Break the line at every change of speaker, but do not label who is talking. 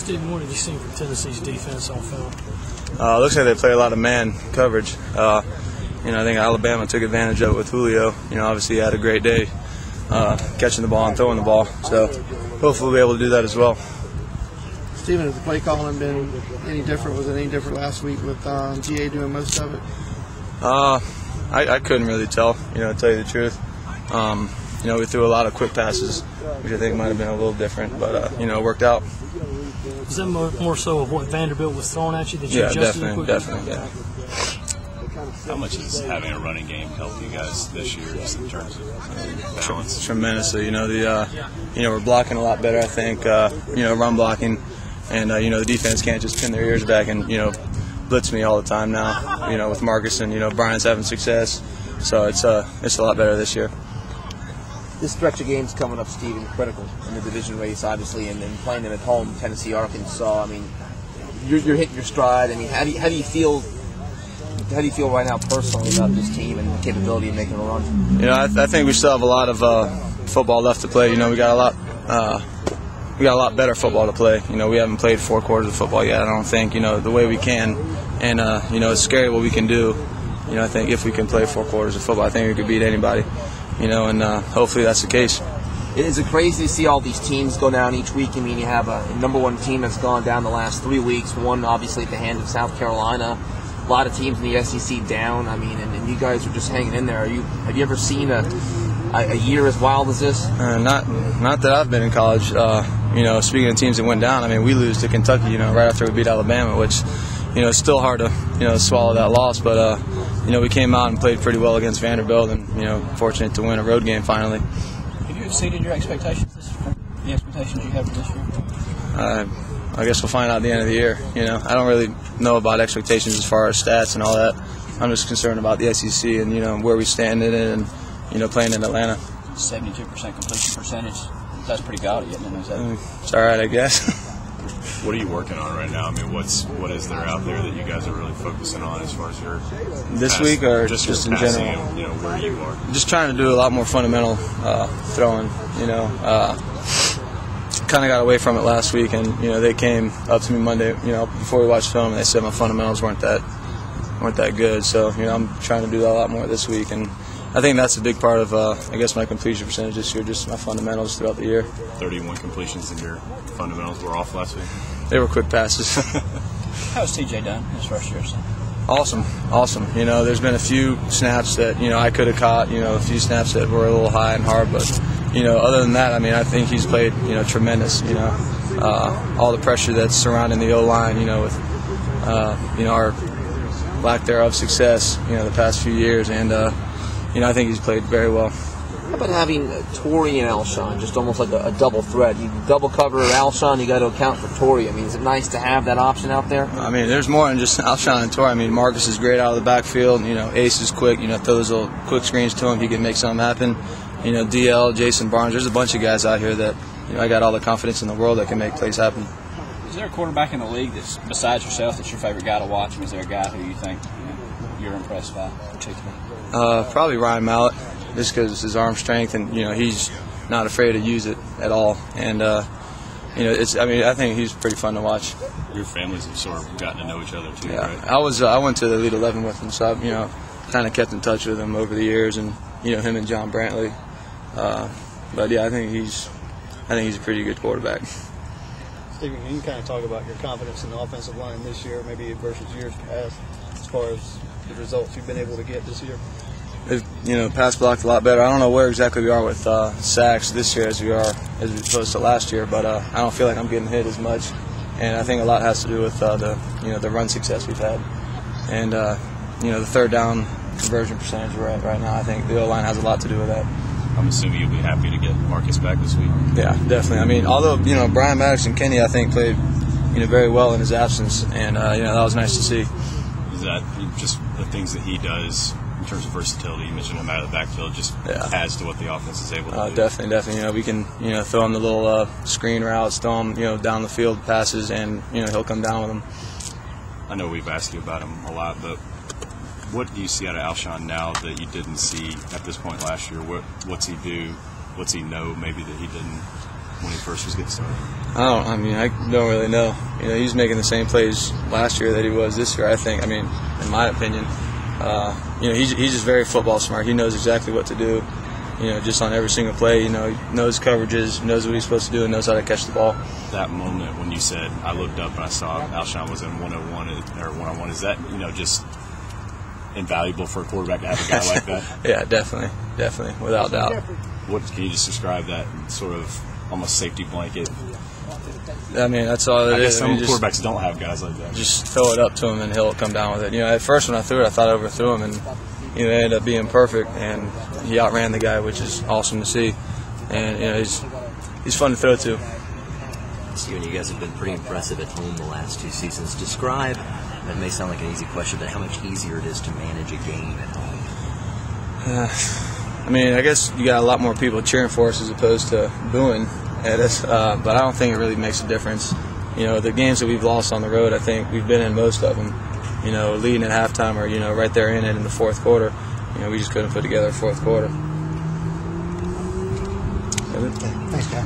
Stephen, what have you seen from Tennessee's defense on film?
Looks like they play a lot of man coverage. I think Alabama took advantage of it with Julio. Obviously he had a great day catching the ball and throwing the ball. So hopefully we'll be able to do that as well.
Stephen, has the play calling been any different? Was it any different last week with GA doing most of it?
I couldn't really tell, to tell you the truth. We threw a lot of quick passes, which I think might have been a little different, but, it worked out.
Is that more so of what Vanderbilt was throwing at you that you
Yeah,
adjusted
definitely, yeah.
How much is having a running game help you guys this year, just in terms of balance?
Tremendously. We're blocking a lot better, I think, run blocking, and, the defense can't just pin their ears back and, blitz me all the time now, with Marcus and, Brian's having success. So it's a lot better this year.
This stretch of games coming up, Stephen, critical in the division race, obviously, and then playing them at home, Tennessee, Arkansas. I mean, you're hitting your stride. I mean, how do you feel? How do you feel right now personally about this team and the capability of making a run?
I think we still have a lot of football left to play. We got a lot better football to play. We haven't played 4 quarters of football yet. I don't think the way we can, and it's scary what we can do. I think if we can play 4 quarters of football, I think we could beat anybody. And hopefully that's the case.
Is it crazy to see all these teams go down each week? I mean, you have a number 1 team that's gone down the last 3 weeks. One, obviously, at the hands of South Carolina. A lot of teams in the SEC down. I mean, and you guys are just hanging in there. Have you ever seen a year as wild as this?
Not that I've been in college. Speaking of teams that went down, I mean, we lose to Kentucky, right after we beat Alabama, which, it's still hard to, swallow that loss. But, we came out and played pretty well against Vanderbilt and, fortunate to win a road game finally.
Have you exceeded your expectations the expectations you have for this year?
I guess we'll find out at the end of the year. I don't really know about expectations as far as stats and all that. I'm just concerned about the SEC and, where we stand in it and, playing in Atlanta.
72% completion percentage. That's pretty gaudy, isn't it?
It's all right, I guess.
What are you working on right now? I mean, what is there out there that you guys are really focusing on as far as your
this week or just in
passing,
general?
Where you are.
Just trying to do a lot more fundamental throwing. Kind of got away from it last week, and they came up to me Monday, before we watched film, and they said my fundamentals weren't that good. So I'm trying to do that a lot more this week, and I think that's a big part of I guess my completion percentage this year, just my fundamentals throughout the year.
31 completions and your fundamentals were off last week.
They were quick passes.
How's TJ done his first year?
Awesome. There's been a few snaps that I could have caught. A few snaps that were a little high and hard, but other than that, I mean, I think he's played tremendous. All the pressure that's surrounding the O-line, with our lack thereof success, the past few years, and I think he's played very well.
How about having Torrey and Alshon, just almost like a double threat? You double cover Alshon, you got to account for Torrey. I mean, is it nice to have that option out there?
I mean, there's more than just Alshon and Torrey. I mean, Marcus is great out of the backfield. Ace is quick. Throw those little quick screens to him, he can make something happen. DL, Jason Barnes. There's a bunch of guys out here that I got all the confidence in the world that can make plays happen.
Is there a quarterback in the league that's besides yourself that's your favorite guy to watch? And is there a guy who you think you're impressed by particularly?
Probably Ryan Mallett, just because his arm strength and he's not afraid to use it at all. And it's. I mean, I think he's pretty fun to watch.
Your families have sort of gotten to know each other too,
yeah.
right?
I went to the Elite 11 with him, so I've kind of kept in touch with him over the years, and him and John Brantley. But yeah, I think he's a pretty good quarterback.
Stephen, can you kind of talk about your confidence in the offensive line this year, maybe versus years past, as far as the results you've been able to get this year?
Pass blocked a lot better. I don't know where exactly we are with sacks this year as we opposed to last year, but I don't feel like I'm getting hit as much, and I think a lot has to do with the run success we've had, and the third down conversion percentage we're at right now. I think the O-line has a lot to do with that.
I'm assuming you'll be happy to get Marcus back this week.
Yeah, definitely. I mean, although Brian Maddox and Kenny, I think, played very well in his absence, and that was nice to see.
Is that just the things that he does in terms of versatility? You mentioned him out of the backfield, just adds to what the offense is able to do.
Definitely. We can throw him the little screen routes, throw him down the field passes, and he'll come down with them.
I know we've asked you about him a lot, but what do you see out of Alshon now that you didn't see at this point last year? What's he do? What's he know maybe that he didn't when he first was getting started?
I don't really know. You know, he's making the same plays last year that he was this year, I think. I mean, in my opinion. You know, he's just very football smart. He knows exactly what to do, you know, just on every single play. You know, he knows coverages, knows what he's supposed to do, and knows how to catch the ball.
That moment when you said, I looked up and I saw Alshon was in 101 or one-on-one, is that, you know, just invaluable for a quarterback to have a guy like that?
Yeah, definitely, without doubt.
What can you just describe that sort of almost safety blanket?
I mean, that's all it
I guess
is.
some quarterbacks don't have guys like that.
Just throw it up to him and he'll come down with it. You know, at first when I threw it, I thought I overthrew him, and you know, it ended up being perfect, and he outran the guy, which is awesome to see. And you know, he's fun to throw to.
Steven, you guys have been pretty impressive at home the last 2 seasons. Describe, that may sound like an easy question, but how much easier it is to manage a game at home?
I mean, I guess you got a lot more people cheering for us as opposed to booing at us, but I don't think it really makes a difference. You know, the games that we've lost on the road, I think we've been in most of them. You know, leading at halftime or, you know, right there in it in the fourth quarter. You know, we just couldn't put together a fourth quarter.
Thanks, guys.